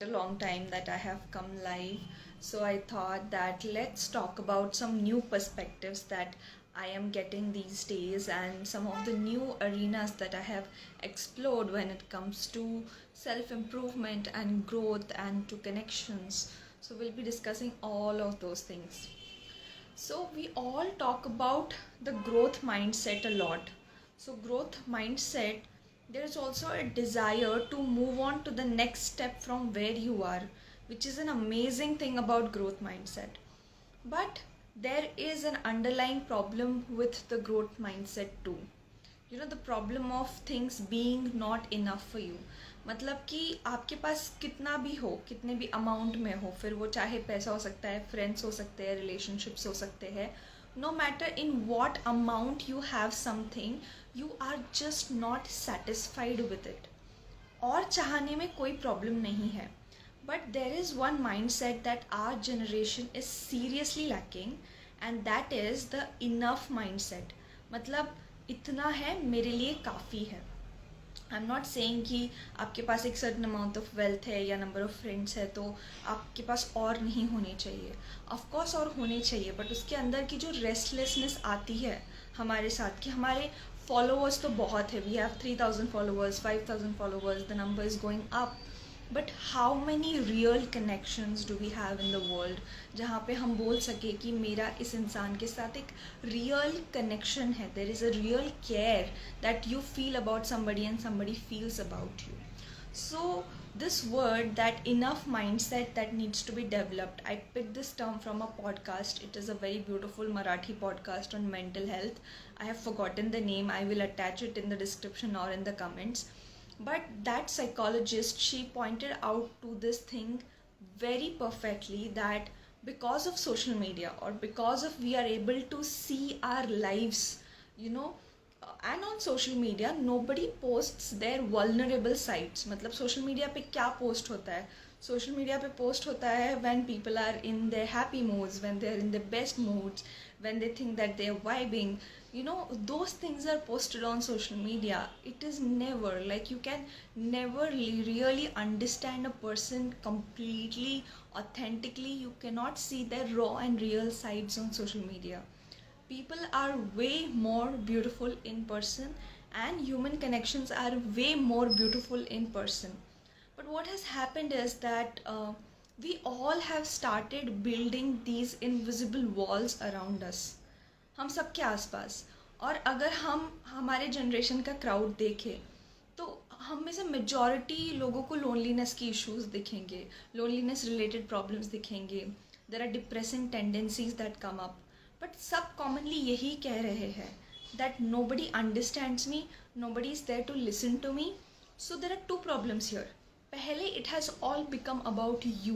a long time that I have come live. So I thought that let's talk about some new perspectives that I am getting these days and some of the new arenas that I have explored when it comes to self improvement and growth and to connections. So we'll be discussing all of those things. So we all talk about the growth mindset a lot. So growth mindset, there is also a desire to move on to the next step from where you are, which is an amazing thing about growth mindset. But there is an underlying problem with the growth mindset too. The problem of things being not enough for you. मतलब कि आपके पास कितना भी हो, कितने भी amount में हो, फिर वो चाहे पैसा हो सकता है, फ्रेंड्स हो सकते हैं, रिलेशनशिप्स हो सकते हैं, no matter in what amount you have something, you are just not satisfied with it. और चाहने में कोई प्रॉब्लम नहीं है, but there is one mind set that our generation is seriously lacking, and that is the enough mind set. मतलब इतना है, मेरे लिए काफ़ी है. आई एम नॉट सेइंग कि आपके पास एक सर्टन अमाउंट ऑफ वेल्थ है या नंबर ऑफ फ्रेंड्स है तो आपके पास और नहीं होने चाहिए. ऑफकोर्स और होने चाहिए, बट उसके अंदर की जो रेस्टलेसनेस आती है हमारे साथ कि हमारे फॉलोअर्स तो बहुत है, we have 3000 followers, 5000 followers, the number is going up, but how many real connections do we have in the world जहाँ पे हम बोल सके कि मेरा इस इंसान के साथ एक रियल कनेक्शन है, there is a real care that you feel about somebody and somebody feels about you. So this word, that enough mindset that needs to be developed, I picked this term from a podcast. It is a very beautiful Marathi podcast on mental health. I have forgotten the name. I will attach it in the description or in the comments. But that psychologist, she pointed out to this thing very perfectly, that because of social media or because of we are able to see our lives, and on social media nobody posts their vulnerable sides. मतलब social media पे क्या post होता है? Social media पे post होता है when people are in their happy moods, when they are in their best moods, when they think that they are vibing. Those things are posted on social media. It is never like, you can never really understand a person completely authentically. You cannot see their raw and real sides on social media. People are way more beautiful in person, and human connections are way more beautiful in person. But what has happened is that we all have started building these invisible walls around us, हम सबके आसपास. और अगर हम हमारे generation का crowd देखें तो हम में से मेजॉरिटी लोगों को लोनलीनेस की इश्यूज दिखेंगे, लोनलीनेस रिलेटेड प्रॉब्लम्स दिखेंगे, there are depressing tendencies that come up. But सब कॉमनली यही कह रहे हैं that nobody understands me, nobody is there to listen to me. So there are two problems here. पहले it has all become about you,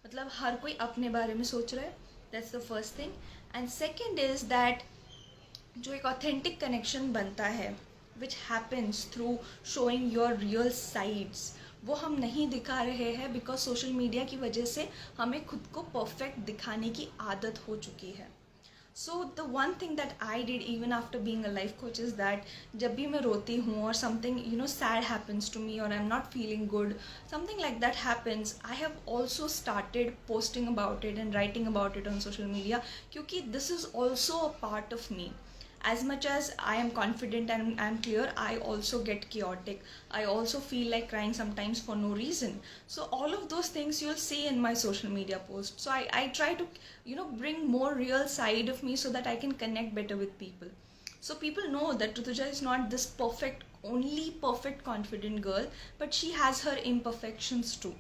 मतलब हर कोई अपने बारे में सोच रहा है, that's the first thing. And second is that जो एक ऑथेंटिक कनेक्शन बनता है which happens through showing your real sides, वो हम नहीं दिखा रहे हैं बिकॉज सोशल मीडिया की वजह से हमें खुद को परफेक्ट दिखाने की आदत हो चुकी है. So the one thing that I did even after being a life coach is that जब भी मैं रोती हूँ और something sad happens to me और I am not feeling good, something like that happens, I have also started posting about it and writing about it on social media, क्योंकि this is also a part of me. As much as I am confident and I am clear, I also get chaotic. I also feel like crying sometimes for no reason. So all of those things you'll see in my social media posts. So I try to bring more real side of me so that I can connect better with people. So people know that Rutuja is not this only perfect confident girl, but she has her imperfections too.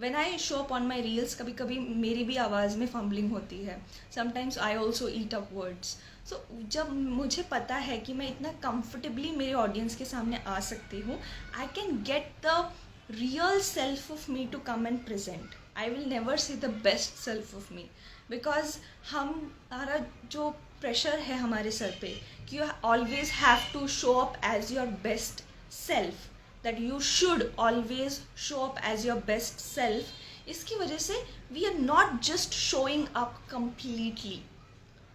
When I show up on my reels, कभी कभी मेरी भी आवाज़ में fumbling होती है. Sometimes I also eat up words. So जब मुझे पता है कि मैं इतना comfortably मेरे ऑडियंस के सामने आ सकती हूँ, I can get the real self of me to come and present. I will never say the best self of me, because हमारा जो प्रेशर है हमारे सर पे कि you always have to show up as your best self, that you should always show up as your best self, इसकी वजह से we are not just showing up completely.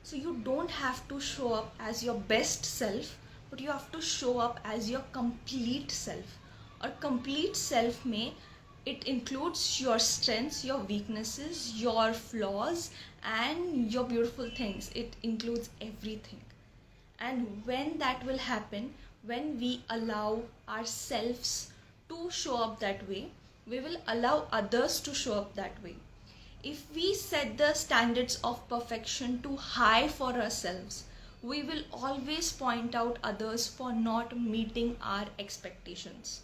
So you don't have to show up as your best self, but you have to show up as your complete self. और complete self में It includes your strengths, your weaknesses, your flaws, and your beautiful things. It includes everything. And when that will happen, when we allow ourselves to show up that way, we will allow others to show up that way. If we set the standards of perfection too high for ourselves, we will always point out others for not meeting our expectations,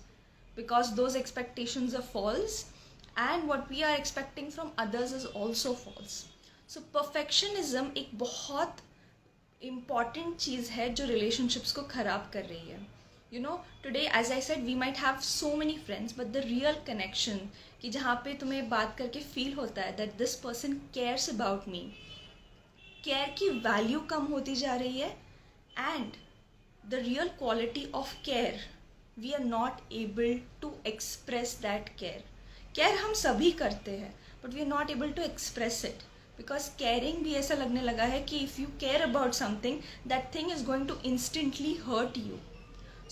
because those expectations are false, and what we are expecting from others is also false. So perfectionism एक बहुत important चीज़ है जो relationships को ख़राब कर रही है. You know, today as I said we might have so many friends, but the real connection कि जहाँ पे तुम्हें बात करके फील होता है that this person cares about me, care की वैल्यू कम होती जा रही है. And the real quality of care, we are not able to express that care. Care हम सभी करते हैं, but we are not able to express it, because caring भी ऐसा लगने लगा है कि if you care about something, that thing is going to instantly hurt you.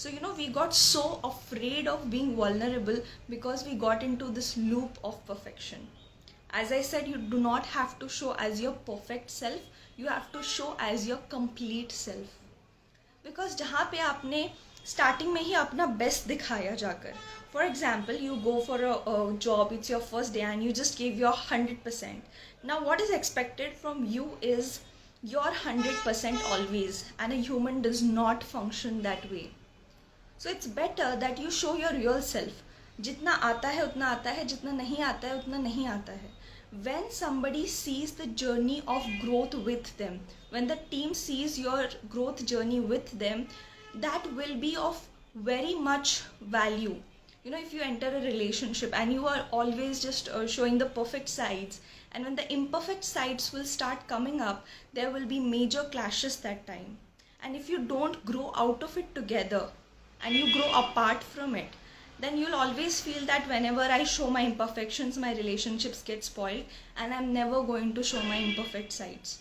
So we got so afraid of being vulnerable because we got into this loop of perfection. As I said, you do not have to show as your perfect self, you have to show as your complete self. Because जहाँ पे आपने starting में ही अपना best दिखाया जाकर, for example you go for a job, it's your first day and you just give your 100%. Now what is expected from you is your 100% always, and a human does not function that way. So it's better that you show your real self. जितना आता है उतना आता है, जितना नहीं आता है उतना नहीं आता है. When somebody sees the journey of growth with them, when the team sees your growth journey with them, that will be of very much value. If you enter a relationship and you are always just showing the perfect sides, and when the imperfect sides will start coming up, there will be major clashes that time. And if you don't grow out of it together, and you grow apart from it, then you'll always feel that whenever I show my imperfections, my relationships get spoiled, and I'm never going to show my imperfect sides.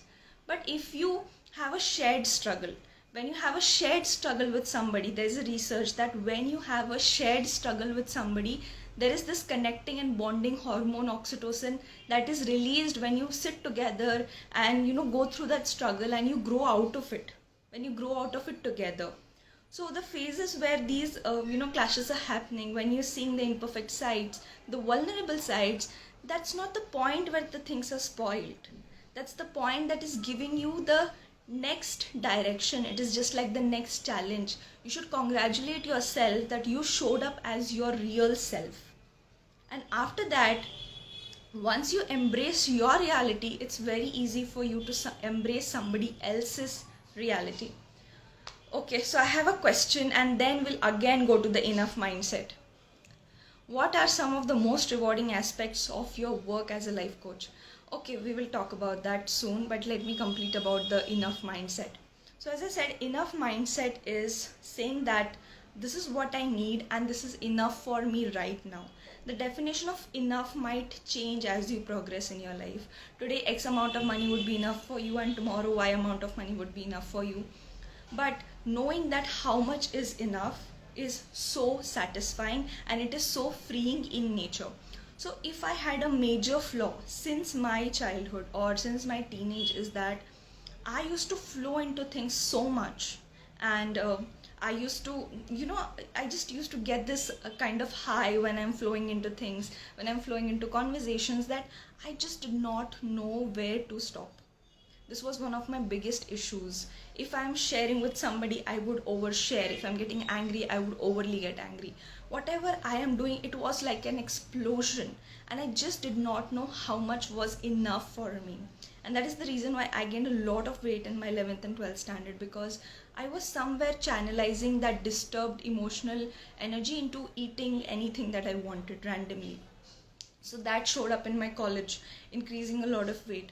But if you have a shared struggle, when you have a shared struggle with somebody, there's a research that when you have a shared struggle with somebody, there is this connecting and bonding hormone oxytocin that is released when you sit together and go through that struggle and you grow out of it, when you grow out of it together. So the phases where these clashes are happening, when you're seeing the imperfect sides, the vulnerable sides, that's not the point where the things are spoiled. That's the point that is giving you the next direction. It is just like the next challenge. You should congratulate yourself that you showed up as your real self. And after that, once you embrace your reality, it's very easy for you to embrace somebody else's reality. Okay, so I have a question, and then we'll again go to the enough mindset. What are some of the most rewarding aspects of your work as a life coach? Okay, we will talk about that soon, but let me complete about the enough mindset. So as I said, enough mindset is saying that this is what I need and this is enough for me right now. The definition of enough might change as you progress in your life. Today, X amount of money would be enough for you, and tomorrow Y amount of money would be enough for you. But knowing that how much is enough is so satisfying, and it is so freeing in nature. So if I had a major flaw since my childhood or since my teenage, is that I used to flow into things so much, and I used to, I just used to get this kind of high when I'm flowing into things, when I'm flowing into conversations, that I just did not know where to stop. This was one of my biggest issues. If I'm sharing with somebody, I would overshare. If I'm getting angry, I would overly get angry. Whatever I am doing, it was like an explosion, and I just did not know how much was enough for me. And that is the reason why I gained a lot of weight in my 11th and 12th standard, because I was somewhere channelizing that disturbed emotional energy into eating anything that I wanted randomly. So that showed up in my college, increasing a lot of weight.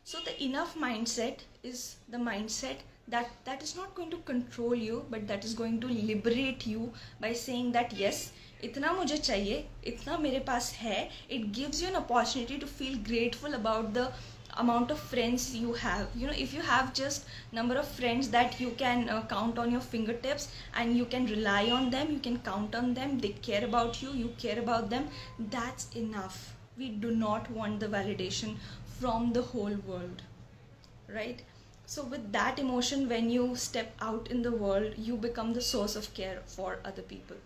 So the enough mindset is the mindset that is not going to control you, but that is going to liberate you by saying that yes, इतना मुझे चाहिए, इतना मेरे पास है. It gives you an opportunity to feel grateful about the amount of friends you have. If you have just number of friends that you can count on your fingertips, and you can rely on them, you can count on them, they care about you, you care about them, that's enough. We do not want the validation from the whole world, right? So with that emotion, when you step out in the world, you become the source of care for other people.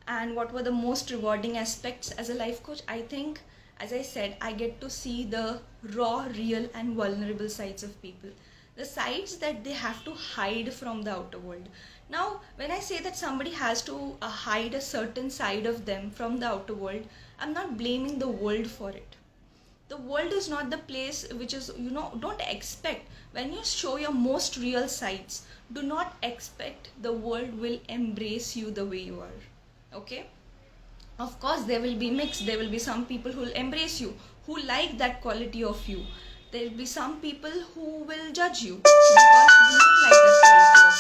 And what were the most rewarding aspects as a life coach? I think, as I said, I get to see the raw, real, and vulnerable sides of people, the sides that they have to hide from the outer world. Now, when I say that somebody has to hide a certain side of them from the outer world, I'm not blaming the world for it. The world is not the place which is, don't expect, when you show your most real sides, do not expect the world will embrace you the way you are. Okay, of course there will be mixed, there will be some people who will embrace you, who like that quality of you. There will be some people who will judge you because they do not like that quality of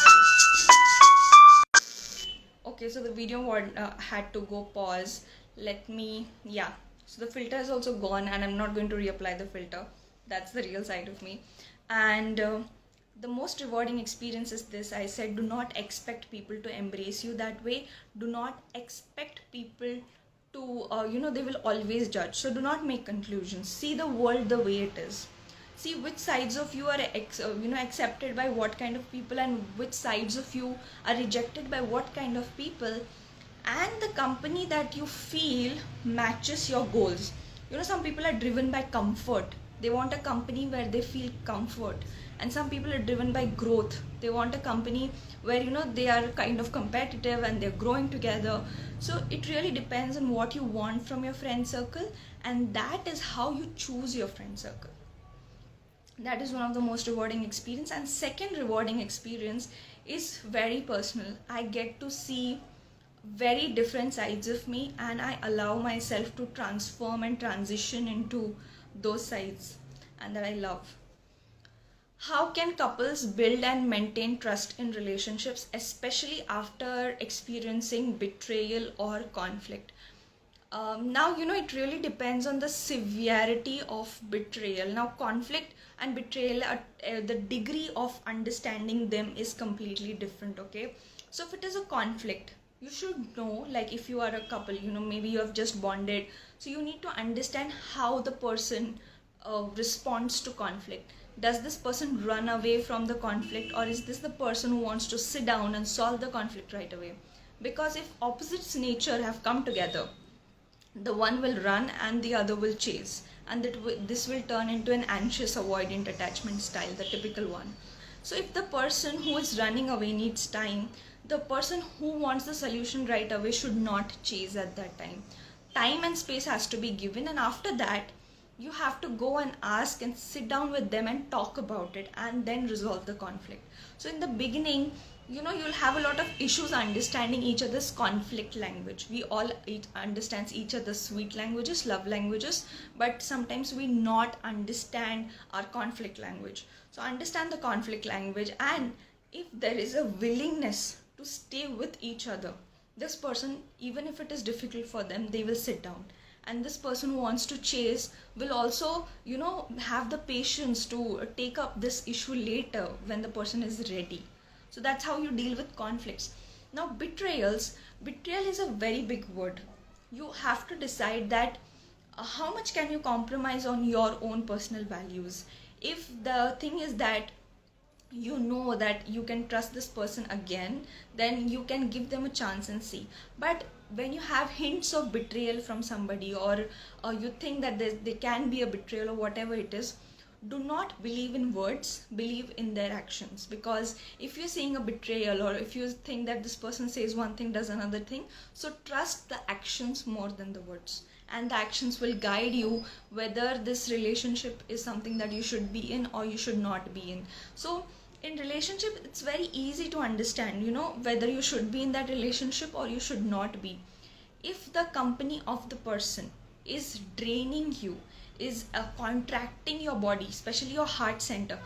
you. Okay, so the video had to go pause. Let me, yeah, so the filter is also gone, and I'm not going to reapply the filter. That's the real side of me. And the most rewarding experience is this. I said, do not expect people to embrace you that way. Do not expect people to they will always judge. So do not make conclusions. See the world the way it is. See which sides of you are accepted by what kind of people, and which sides of you are rejected by what kind of people. And the company that you feel matches your goals. Some people are driven by comfort. They want a company where they feel comfort. And some people are driven by growth. They want a company where they are kind of competitive and they're growing together. So it really depends on what you want from your friend circle, and that is how you choose your friend circle. That is one of the most rewarding experience. And second rewarding experience is very personal. I get to see very different sides of me, and I allow myself to transform and transition into those sides, and that I love. How can couples build and maintain trust in relationships, especially after experiencing betrayal or conflict? Now, it really depends on the severity of betrayal. Now, conflict and betrayal, the degree of understanding them is completely different, okay? So if it is a conflict, you should know, like if you are a couple, maybe you have just bonded, so you need to understand how the person responds to conflict. Does this person run away from the conflict, or is this the person who wants to sit down and solve the conflict right away? Because if opposites nature have come together, the one will run and the other will chase, and this will turn into an anxious avoidant attachment style, the typical one. So if the person who is running away needs time, the person who wants the solution right away should not chase at that time. Time and space has to be given, and after that you have to go and ask and sit down with them and talk about it, and then resolve the conflict. So in the beginning, you'll have a lot of issues understanding each other's conflict language. We all understands each other's sweet languages, love languages, but sometimes we not understand our conflict language. So understand the conflict language, and if there is a willingness to stay with each other, this person, even if it is difficult for them, they will sit down. And this person who wants to chase will also have the patience to take up this issue later when the person is ready. So that's how you deal with conflicts. Now betrayal is a very big word. You have to decide that how much can you compromise on your own personal values. If the thing is that you know that you can trust this person again, then you can give them a chance and see. But when you have hints of betrayal from somebody, or you think that there can be a betrayal or whatever it is, do not believe in words, believe in their actions. Because if you're seeing a betrayal, or if you think that this person says one thing, does another thing, so trust the actions more than the words, and the actions will guide you whether this relationship is something that you should be in or you should not be in. So in relationship, it's very easy to understand whether you should be in that relationship or you should not be. If the company of the person is draining you, is contracting your body, especially your heart center,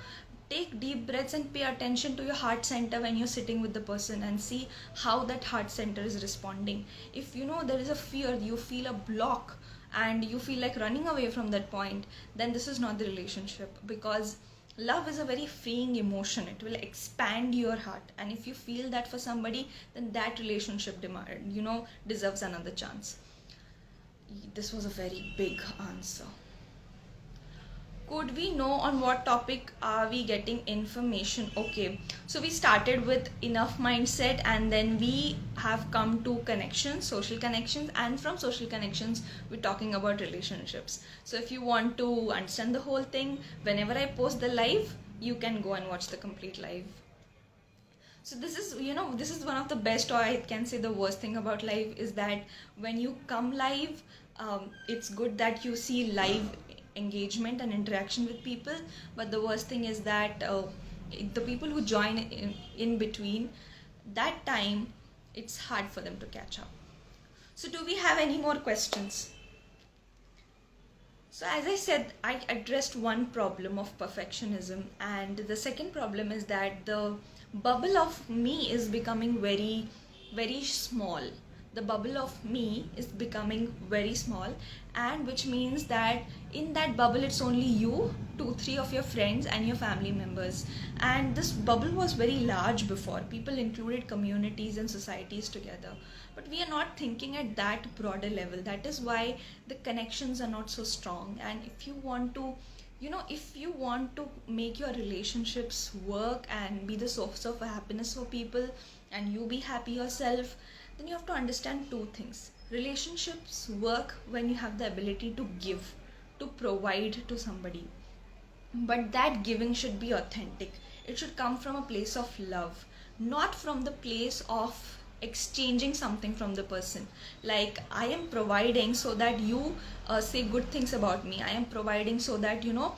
take deep breaths and pay attention to your heart center when you're sitting with the person, and see how that heart center is responding. If there is a fear, you feel a block, and you feel like running away from that point, then this is not the relationship, because love is a very freeing emotion. It will expand your heart, and if you feel that for somebody, then that relationship deserves another chance. This was a very big answer. Could we know on what topic are we getting information? Okay, so we started with enough mindset, and then we have come to connections, social connections, and from social connections we're talking about relationships. So if you want to understand the whole thing, whenever I post the live, you can go and watch the complete live. So this is one of the best, or I can say the worst thing about live is that when you come live, it's good that you see live engagement and interaction with people, but the worst thing is that the people who join in between that time, it's hard for them to catch up. So do we have any more questions? So as I said, I addressed one problem of perfectionism, and the second problem is that the bubble of me is becoming very, very small. The bubble of me is becoming very small, and which means that in that bubble it's only you, 2, 3 of your friends and your family members. And this bubble was very large before. People included communities and societies together. But we are not thinking at that broader level. That is why the connections are not so strong. And if you want to make your relationships work and be the source of happiness for people, and you be happy yourself, then you have to understand two things. Relationships work when you have the ability to give, to provide to somebody. But that giving should be authentic. It should come from a place of love, not from the place of exchanging something from the person. Like, I am providing so that you say good things about me. I am providing so that you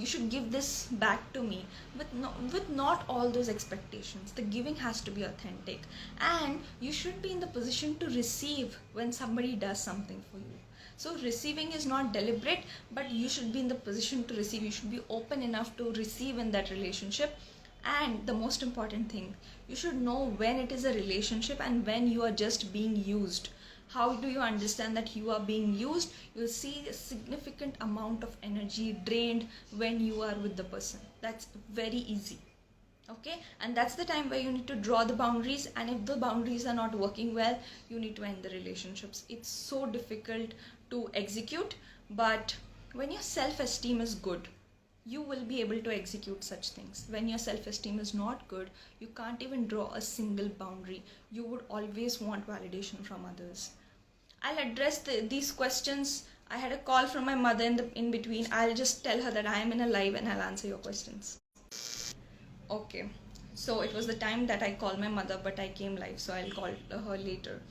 should give this back to me, with not all those expectations. The giving has to be authentic, and you should be in the position to receive when somebody does something for you. So receiving is not deliberate, but you should be in the position to receive. You should be open enough to receive in that relationship. And the most important thing, you should know when it is a relationship and when you are just being used. How do you understand that you are being used? You'll see a significant amount of energy drained when you are with the person. That's very easy. Okay, and that's the time where you need to draw the boundaries, and if the boundaries are not working well, you need to end the relationships. It's so difficult to execute, but when your self-esteem is good, you will be able to execute such things. When your self-esteem is not good, you can't even draw a single boundary. You would always want validation from others. I'll address these questions. I had a call from my mother in between. I'll just tell her that I am in a live and I'll answer your questions. Okay, so it was the time that I called my mother, but I came live, so I'll call her later.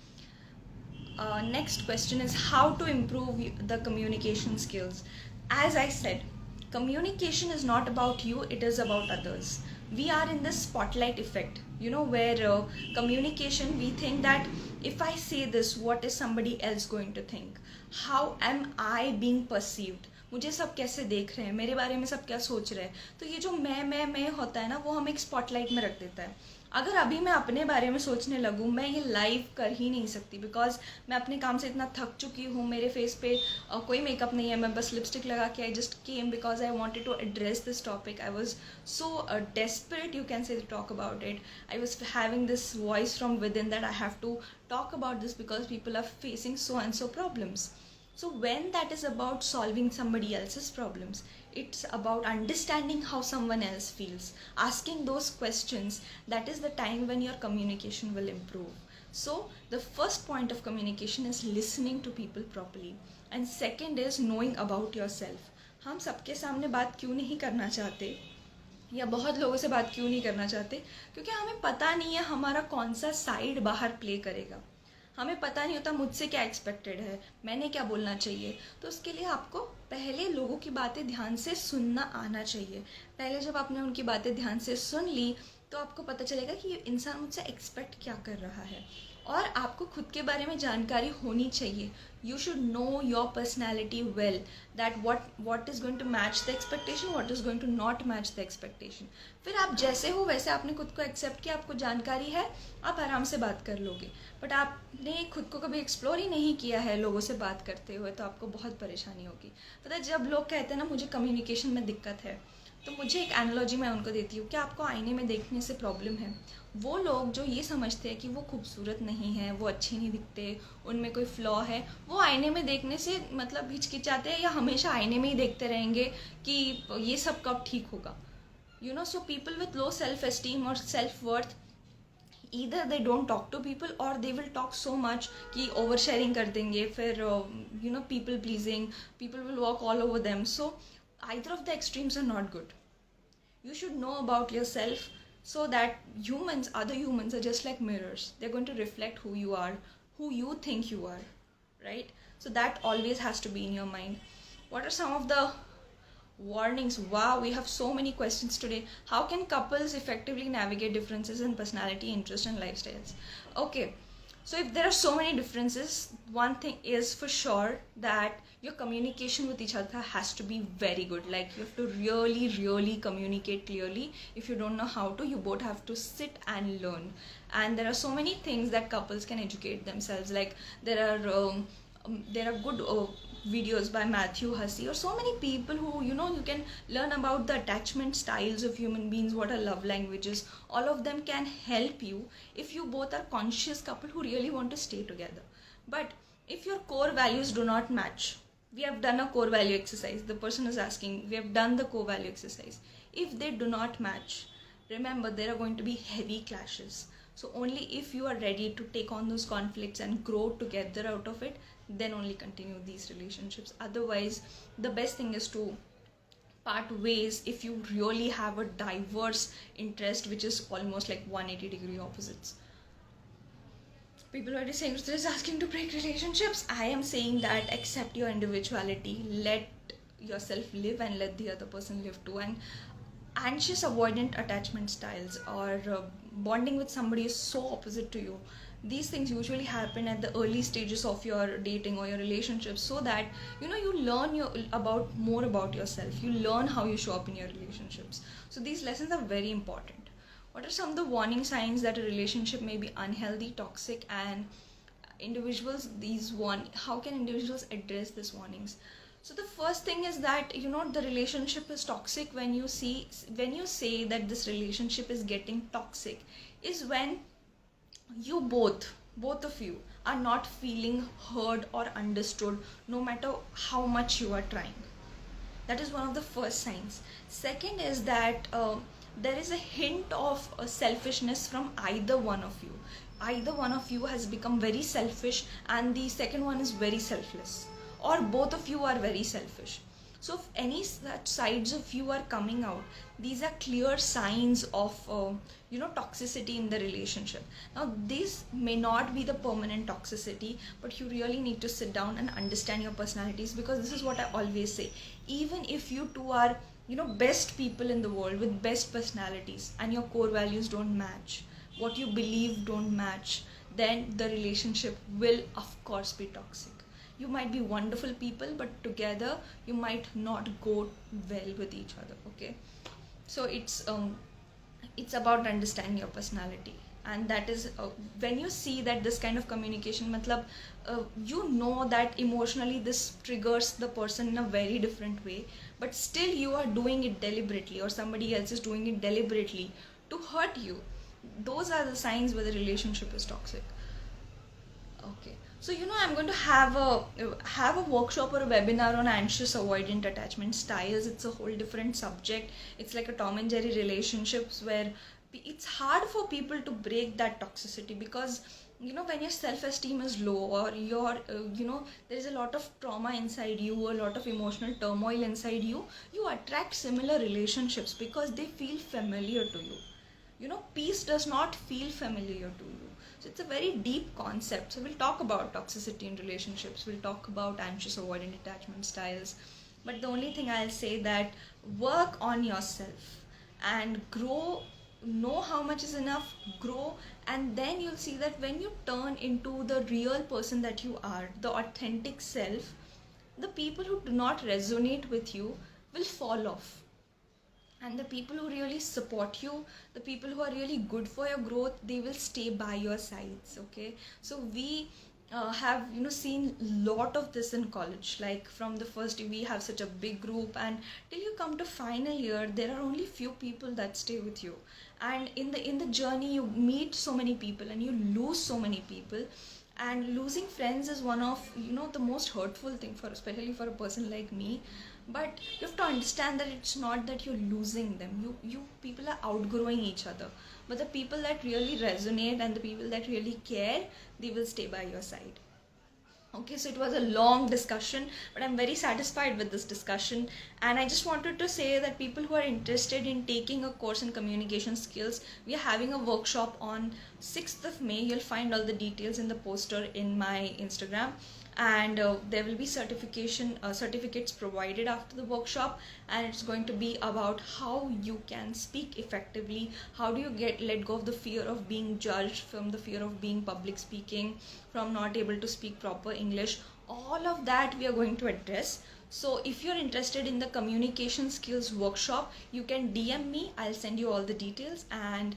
Next question is how to improve the communication skills. As I said, communication is not about you, it is about others. We are in this spotlight effect, where communication, we think that if I say this, what is somebody else going to think? How am I being perceived? मुझे सब कैसे देख रहे हैं, मेरे बारे में सब क्या सोच रहे हैं? तो ये जो मैं होता है ना, वो हम एक स्पॉटलाइट में रख देता है. अगर अभी मैं अपने बारे में सोचने लगूँ, मैं ये लाइव कर ही नहीं सकती, बिकॉज मैं अपने काम से इतना थक चुकी हूँ. मेरे फेस पे कोई मेकअप नहीं है, मैं बस लिपस्टिक लगा के I just came because I wanted to address this topic. I was so desperate, you can say talk about it. I was having this voice from within that I have to talk about this because people are facing so and so problems. So when that is about solving somebody else's problems, it's about understanding how someone else feels, asking those questions. That is the time when your communication will improve. So the first point of communication is listening to people properly, and second is knowing about yourself. हम सबके सामने बात क्यों नहीं करना चाहते, या बहुत लोगों से बात क्यों नहीं करना चाहते? क्योंकि हमें पता नहीं है हमारा कौन सा साइड बाहर प्ले करेगा. हमें पता नहीं होता मुझसे क्या एक्सपेक्टेड है, मैंने क्या बोलना चाहिए. तो उसके लिए आपको पहले लोगों की बातें ध्यान से सुनना आना चाहिए. पहले जब आपने उनकी बातें ध्यान से सुन ली, तो आपको पता चलेगा कि ये इंसान मुझसे एक्सपेक्ट क्या कर रहा है. और आपको खुद के बारे में जानकारी होनी चाहिए. You should know your personality well, that what is going to match the expectation, what is going to not match the expectation. फिर आप जैसे हो वैसे आपने खुद को एक्सेप्ट किया, आपको जानकारी है, आप आराम से बात कर लोगे. बट आपने खुद को कभी एक्सप्लोर ही नहीं किया है लोगों से बात करते हुए, तो आपको बहुत परेशानी होगी. पता है, जब लोग कहते हैं ना मुझे कम्युनिकेशन में दिक्कत है, तो मुझे एक एनालॉजी मैं उनको देती हूँ कि आपको आईने में देखने से प्रॉब्लम है. वो लोग जो ये समझते हैं कि वो खूबसूरत नहीं है, वो अच्छे नहीं दिखते, उनमें कोई फ्लॉ है, वो आईने में देखने से मतलब हिचकिचाते हैं या हमेशा आईने में ही देखते रहेंगे कि ये सब कब ठीक होगा. So people with low self esteem और self worth, either they don't talk to people or they will talk so much कि ओवर शेयरिंग कर देंगे. फिर people pleasing, people will walk all over them. So either of the extremes are not good. You should know about yourself, so that other humans are just like mirrors. They're going to reflect who you are, who you think you are, right? So that always has to be in your mind. What are some of the warnings? Wow, we have so many questions today. How can couples effectively navigate differences in personality, interest, and lifestyles? Okay, so if there are so many differences, one thing is for sure that your communication with each other has to be very good. Like, you have to really, really communicate clearly. If you don't know how to, you both have to sit and learn. And there are so many things that couples can educate themselves. Like, there are good videos by Matthew Hussey, or so many people who, you can learn about the attachment styles of human beings, what are love languages. All of them can help you if you both are conscious couple who really want to stay together. But if your core values do not match, we have done a core value exercise. The person is asking, we have done the core value exercise. If they do not match, remember, there are going to be heavy clashes. So only if you are ready to take on those conflicts and grow together out of it, then only continue these relationships. Otherwise, the best thing is to part ways if you really have a diverse interest, which is almost like 180-degree opposites. People are saying this is asking to break relationships. I am saying that accept your individuality, let yourself live and let the other person live too. And anxious avoidant attachment styles, or bonding with somebody is so opposite to you, these things usually happen at the early stages of your dating or your relationship, so that you learn more about yourself, you learn how you show up in your relationships. So these lessons are very important. What are some of the warning signs that a relationship may be unhealthy, toxic, and how can individuals address these warnings? So the first thing is that the relationship is toxic when you say that this relationship is getting toxic, is when you both of you are not feeling heard or understood, no matter how much you are trying. That is one of the first signs. Second is that there is a hint of selfishness from either one of you. Either one of you has become very selfish and the second one is very selfless, or both of you are very selfish. So if any such sides of you are coming out, these are clear signs of toxicity in the relationship. Now this may not be the permanent toxicity, but you really need to sit down and understand your personalities, because this is what I always say. Even if you two are best people in the world with best personalities and your core values don't match, what you believe don't match, then the relationship will of course be toxic. You might be wonderful people, but together you might not go well with each other. Okay, so it's about understanding your personality, and that is when you see that this kind of communication, that emotionally this triggers the person in a very different way, but still you are doing it deliberately, or somebody else is doing it deliberately to hurt you. Those are the signs where the relationship is toxic. Okay, so I'm going to have a workshop or a webinar on anxious avoidant attachment styles. It's a whole different subject. It's like a Tom and Jerry relationships, where it's hard for people to break that toxicity, because when your self-esteem is low, or your there is a lot of trauma inside you, a lot of emotional turmoil inside you, you attract similar relationships because they feel familiar to you. Peace does not feel familiar to you. So it's a very deep concept. So we'll talk about toxicity in relationships. We'll talk about anxious avoidant attachment styles. But the only thing I'll say that work on yourself and grow know how much is enough, grow, and then you'll see that when you turn into the real person that you are, the authentic self, the people who do not resonate with you will fall off, and the people who really support you, the people who are really good for your growth, they will stay by your sides. Okay, so we have seen lot of this in college. Like from the first year we have such a big group, and till you come to final year there are only few people that stay with you, and in the journey you meet so many people and you lose so many people. And losing friends is one of the most hurtful thing, for especially for a person like me. But you have to understand that it's not that you're losing them, you people are outgrowing each other, but the people that really resonate and the people that really care, they will stay by your side. Okay, so it was a long discussion, but I'm very satisfied with this discussion. And I just wanted to say that people who are interested in taking a course in communication skills, we are having a workshop on 6th of May. You'll find all the details in the poster in my Instagram. And there will be certificates provided after the workshop, and it's going to be about how you can speak effectively, how do you let go of the fear of being judged, from the fear of being public speaking, from not able to speak proper English. All of that we are going to address. So if you're interested in the communication skills workshop, you can DM me, I'll send you all the details, and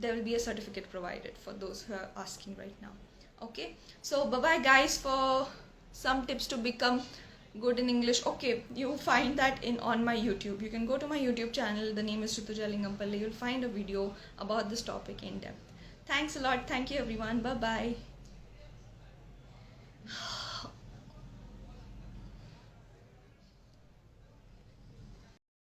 there will be a certificate provided for those who are asking right now. Okay, so bye bye guys. For some tips to become good in English, okay, you find that in on my YouTube. You can go to my YouTube channel, the name is Rituja Lingampalli. You'll find a video about this topic in depth. Thanks a lot. Thank you everyone. Bye bye.